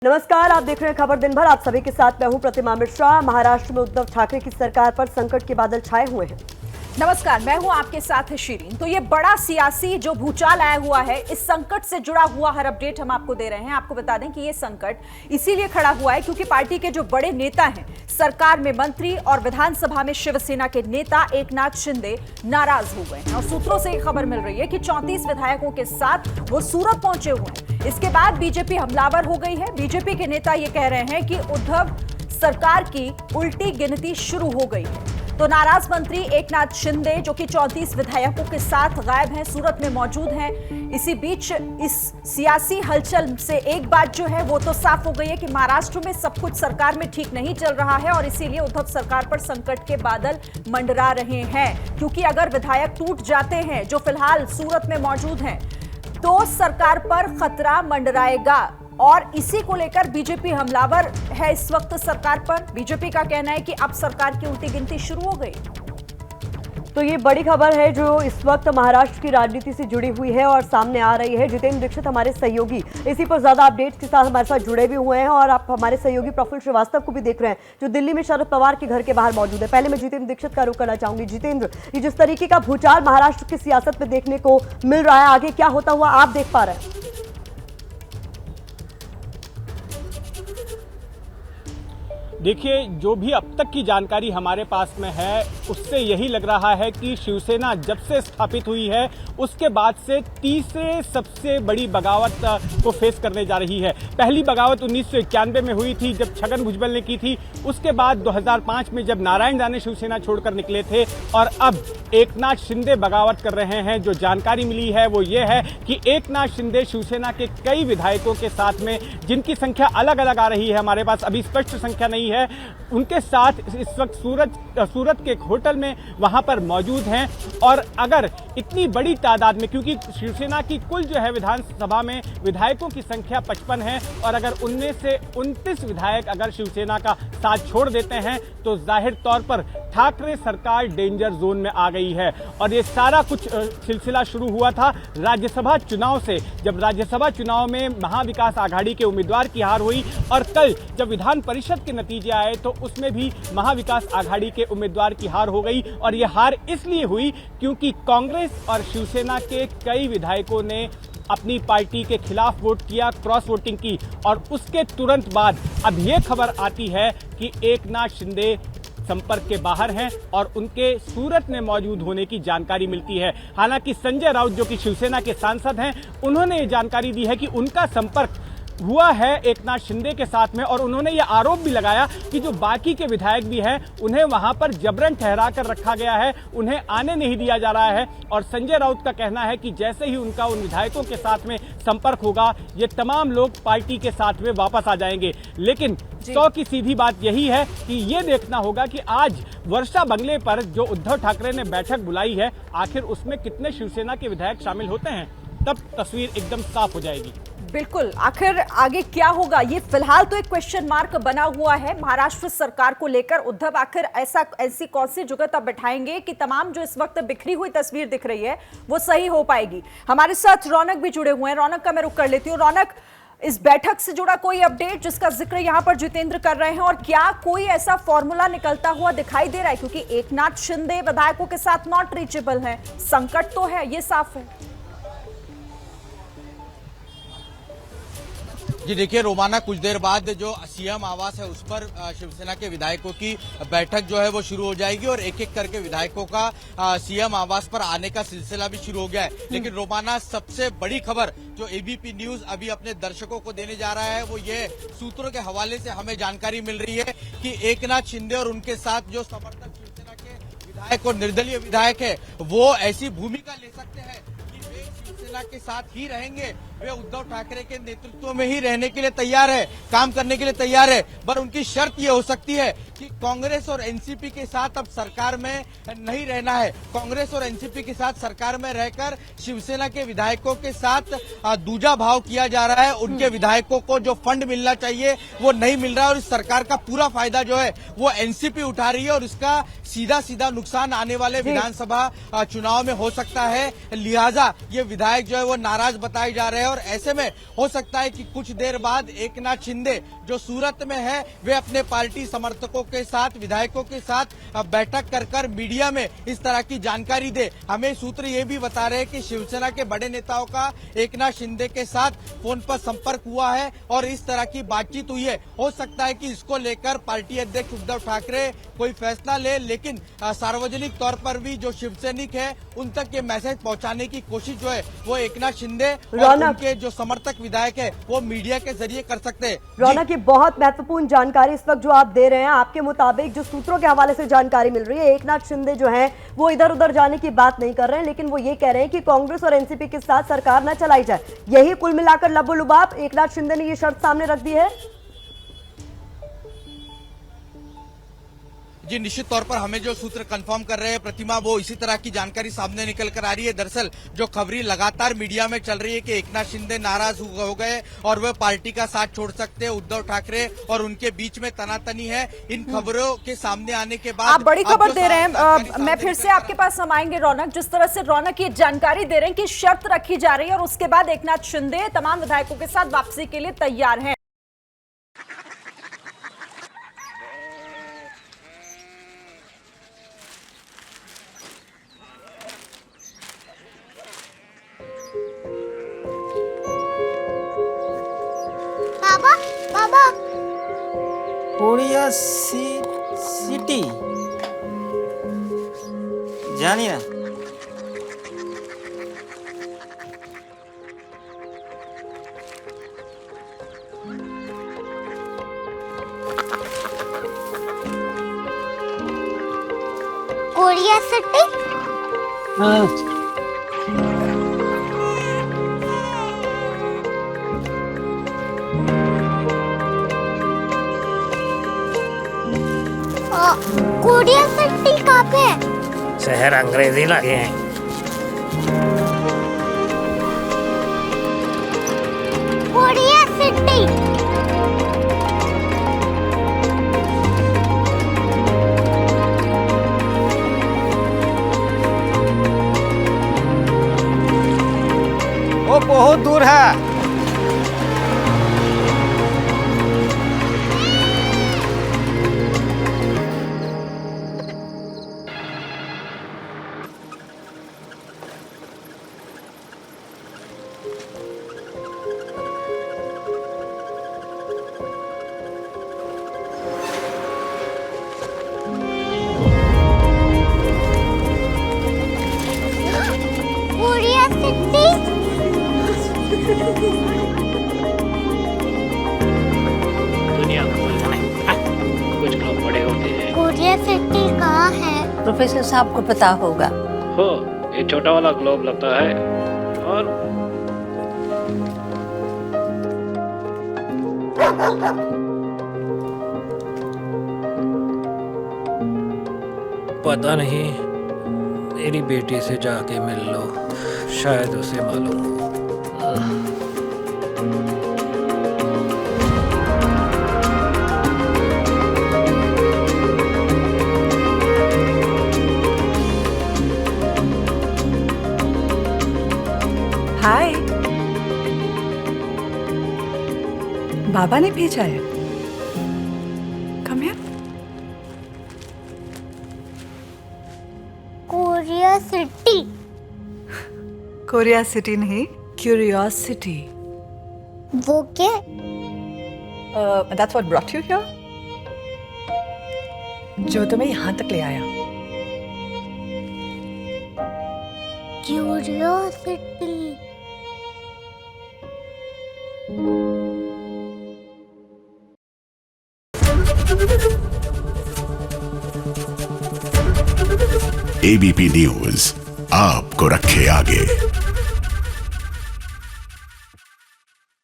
नमस्कार, आप देख रहे हैं खबर दिन भर। आप सभी के साथ मैं हूं प्रतिमा मिश्रा। महाराष्ट्र में उद्धव ठाकरे की सरकार पर संकट के बादल छाए हुए हैं। नमस्कार, मैं हूं आपके साथ शीरीन। तो ये बड़ा सियासी जो भूचाल आया हुआ है, इस संकट से जुड़ा हुआ हर अपडेट हम आपको दे रहे हैं। आपको बता दें कि ये संकट इसीलिए खड़ा हुआ है क्योंकि पार्टी के जो बड़े नेता हैं, सरकार में मंत्री और विधानसभा में शिवसेना के नेता एकनाथ शिंदे नाराज हो गए हैं और सूत्रों से खबर मिल रही है कि 34 विधायकों के साथ वो सूरत पहुंचे हुए हैं। इसके बाद बीजेपी हमलावर हो गई है। बीजेपी के नेता ये कह रहे हैं कि उद्धव सरकार की उल्टी गिनती शुरू हो गई है। तो नाराज मंत्री एकनाथ शिंदे जो कि 34 विधायकों के साथ गायब हैं, सूरत में मौजूद हैं। इसी बीच इस सियासी हलचल से एक बात जो है वो तो साफ हो गई है कि महाराष्ट्र में सब कुछ सरकार में ठीक नहीं चल रहा है और इसीलिए उद्धव सरकार पर संकट के बादल मंडरा रहे हैं। क्योंकि अगर विधायक टूट जाते हैं जो फिलहाल सूरत में मौजूद हैं, तो सरकार पर खतरा मंडराएगा और इसी को लेकर बीजेपी हमलावर है इस वक्त सरकार पर। बीजेपी का कहना है कि अब सरकार की उल्टी गिनती शुरू हो गई। तो ये बड़ी खबर है जो इस वक्त महाराष्ट्र की राजनीति से जुड़ी हुई है और सामने आ रही है। जितेंद्र दीक्षित हमारे सहयोगी इसी पर ज्यादा अपडेट्स के साथ हमारे साथ जुड़े भी हुए हैं और आप हमारे सहयोगी प्रफुल्ल श्रीवास्तव को भी देख रहे हैं जो दिल्ली में शरद पवार के घर के बाहर मौजूद है। पहले मैं जितेंद्र दीक्षित का रुख करना चाहूंगी। जितेंद्र, ये जिस तरीके का भूचाल महाराष्ट्र की सियासत में देखने को मिल रहा है, आगे क्या होता हुआ आप देख पा रहे हैं? देखिए, जो भी अब तक की जानकारी हमारे पास में है उससे यही लग रहा है कि शिवसेना जब से स्थापित हुई है उसके बाद से तीसरे सबसे बड़ी बगावत को फेस करने जा रही है। पहली बगावत 1991 में हुई थी जब छगन भुजबल ने की थी। उसके बाद 2005 में जब नारायण राणे शिवसेना छोड़कर निकले थे और अब एकनाथ शिंदे बगावत कर रहे हैं। जो जानकारी मिली है वो ये है कि एकनाथ शिंदे शिवसेना के कई विधायकों के साथ में, जिनकी संख्या अलग अलग आ रही है, हमारे पास अभी स्पष्ट संख्या नहीं है, उनके साथ इस वक्त सूरत के एक होटल में वहां पर मौजूद हैं। और अगर इतनी बड़ी तादाद में, क्योंकि शिवसेना की कुल जो है विधानसभा में विधायकों की संख्या 55 है और अगर उनमें से 29 विधायक अगर शिवसेना का साथ छोड़ देते हैं तो जाहिर तौर पर ठाकरे सरकार डेंजर जोन में आ गई है। और ये सारा कुछ सिलसिला शुरू हुआ था राज्यसभा चुनाव से, जब राज्यसभा चुनाव में महाविकास आघाड़ी के उम्मीदवार की हार हुई और कल जब विधान परिषद के नतीजे आए तो उसमें भी महाविकास आघाड़ी के उम्मीदवार की हार हो गई। और यह हार इसलिए हुई क्योंकि कांग्रेस और शिवसेना के कई विधायकों ने अपनी पार्टी के खिलाफ वोट किया, क्रॉस वोटिंग की। और उसके तुरंत बाद अब यह खबर आती है कि एकनाथ शिंदे संपर्क के बाहर हैं और उनके सूरत में मौजूद होने की जानकारी मिलती है। हालांकि संजय राउत जो कि शिवसेना के सांसद हैं, उन्होंने ये जानकारी दी है कि उनका संपर्क हुआ है एकनाथ शिंदे के साथ में और उन्होंने ये आरोप भी लगाया कि जो बाकी के विधायक भी हैं उन्हें वहां पर जबरन ठहरा कर रखा गया है, उन्हें आने नहीं दिया जा रहा है। और संजय राउत का कहना है कि जैसे ही उनका उन विधायकों के साथ में संपर्क होगा, ये तमाम लोग पार्टी के साथ में वापस आ जाएंगे। लेकिन 100 की सीधी बात यही है कि ये देखना होगा कि आज वर्षा बंगले पर जो उद्धव ठाकरे ने बैठक बुलाई है, आखिर उसमें कितने शिवसेना के विधायक शामिल होते हैं, तब तस्वीर एकदम साफ हो जाएगी। बिल्कुल, आखिर आगे क्या होगा ये फिलहाल तो एक क्वेश्चन मार्क बना हुआ है महाराष्ट्र सरकार को लेकर। उद्धव आखिर ऐसी कौन सी जुगत अब बैठाएंगे कि तमाम जो इस वक्त बिखरी हुई तस्वीर दिख रही है वो सही हो पाएगी। हमारे साथ रौनक भी जुड़े हुए हैं। रौनक का मैं रुख कर लेती हूँ। रौनक, इस बैठक से जुड़ा कोई अपडेट जिसका जिक्र यहाँ पर जितेंद्र कर रहे हैं और क्या कोई ऐसा फॉर्मूला निकलता हुआ दिखाई दे रहा है? क्योंकि एकनाथ शिंदे विधायकों के साथ नॉट रीचेबल है, संकट तो है, ये साफ है। जी देखिए रोमाना, कुछ देर बाद जो सीएम आवास है उस पर शिवसेना के विधायकों की बैठक जो है वो शुरू हो जाएगी और एक एक करके विधायकों का सीएम आवास पर आने का सिलसिला भी शुरू हो गया है। लेकिन रोमाना, सबसे बड़ी खबर जो एबीपी न्यूज अभी अपने दर्शकों को देने जा रहा है वो ये सूत्रों के हवाले से हमें जानकारी मिल रही है कि एकनाथ शिंदे और उनके साथ जो समर्थक शिवसेना के विधायक और निर्दलीय विधायक है वो ऐसी भूमिका ले सकते हैं कि वे शिवसेना के साथ ही रहेंगे, वे उद्धव ठाकरे के नेतृत्व में ही रहने के लिए तैयार है, काम करने के लिए तैयार है। पर उनकी शर्त ये हो सकती है कि कांग्रेस और एनसीपी के साथ अब सरकार में नहीं रहना है। कांग्रेस और एनसीपी के साथ सरकार में रहकर शिवसेना के विधायकों के साथ दूजा भाव किया जा रहा है। उनके विधायकों को जो फंड मिलना चाहिए वो नहीं मिल रहा है और इस सरकार का पूरा फायदा जो है वो एनसीपी उठा रही है और इसका सीधा सीधा नुकसान आने वाले विधानसभा चुनाव में हो सकता है। लिहाजा ये विधायक जो है वो नाराज बताए जा रहे हैं और ऐसे में हो सकता है कि कुछ देर बाद एकनाथ शिंदे जो सूरत में है वे अपने पार्टी समर्थकों के साथ, विधायकों के साथ बैठक कर मीडिया में इस तरह की जानकारी दे। हमें सूत्र ये भी बता रहे हैं कि शिवसेना के बड़े नेताओं का एकनाथ शिंदे के साथ फोन पर संपर्क हुआ है और इस तरह की बातचीत हुई है। हो सकता है कि इसको लेकर पार्टी अध्यक्ष उद्धव ठाकरे कोई फैसला ले, लेकिन सार्वजनिक तौर पर भी जो शिवसैनिक है उन तक ये मैसेज पहुंचाने की कोशिश जो है वो एकनाथ शिंदे और उनके जो समर्थक विधायक है वो मीडिया के जरिए कर सकते हैं। रौनक, ये बहुत महत्वपूर्ण जानकारी इस वक्त जो आप दे रहे हैं, आपके मुताबिक जो सूत्रों के हवाले से जानकारी मिल रही है, एकनाथ शिंदे जो हैं वो इधर उधर जाने की बात नहीं कर रहे हैं, लेकिन वो ये कह रहे हैं कि कांग्रेस और एनसीपी के साथ सरकार न चलाई जाए। यही कुल मिलाकर लबो-लुबाब एकनाथ शिंदे ने ये शर्त सामने रख दी है। जी, निश्चित तौर पर हमें जो सूत्र कंफर्म कर रहे हैं प्रतिमा, वो इसी तरह की जानकारी सामने निकल कर आ रही है। दरअसल जो खबरें लगातार मीडिया में चल रही है कि एकनाथ शिंदे नाराज हो गए और वह पार्टी का साथ छोड़ सकते हैं, उद्धव ठाकरे और उनके बीच में तनातनी है, इन खबरों के सामने आने के बाद आप बड़ी खबर दे रहे हैं। मैं फिर से आपके पास हम आएंगे रौनक। जिस तरह से रौनक ये जानकारी दे रहे हैं कि शर्त रखी जा रही है और उसके बाद एकनाथ शिंदे तमाम विधायकों के साथ वापसी के लिए तैयार हैं। बाबा कोरिया सिटी जानी ना। Korea city? हाँ। कोरिया सिटी कहाँ पे है? शहर अंग्रेजी लगे हैं। Korea city. वो बहुत दूर है। Korea city? दुनिया को कुछ लोग बड़े होते हैं। कोरिया सिटी कहाँ है? प्रोफेसर साहब को पता होगा। हो, ये छोटा वाला ग्लोब लगता है और पता नहीं, मेरी बेटी से जाके मिल लो, शायद उसे मालूम हो। हाय, बाबा ने भेजा है। Come here. Korea city? Korea city नहीं, क्यूरियोसिटी। वो क्या? That's what brought you here? जो तुम्हें यहाँ तक ले आया। क्यूरियोसिटी। एबीपी न्यूज आपको रखे आगे।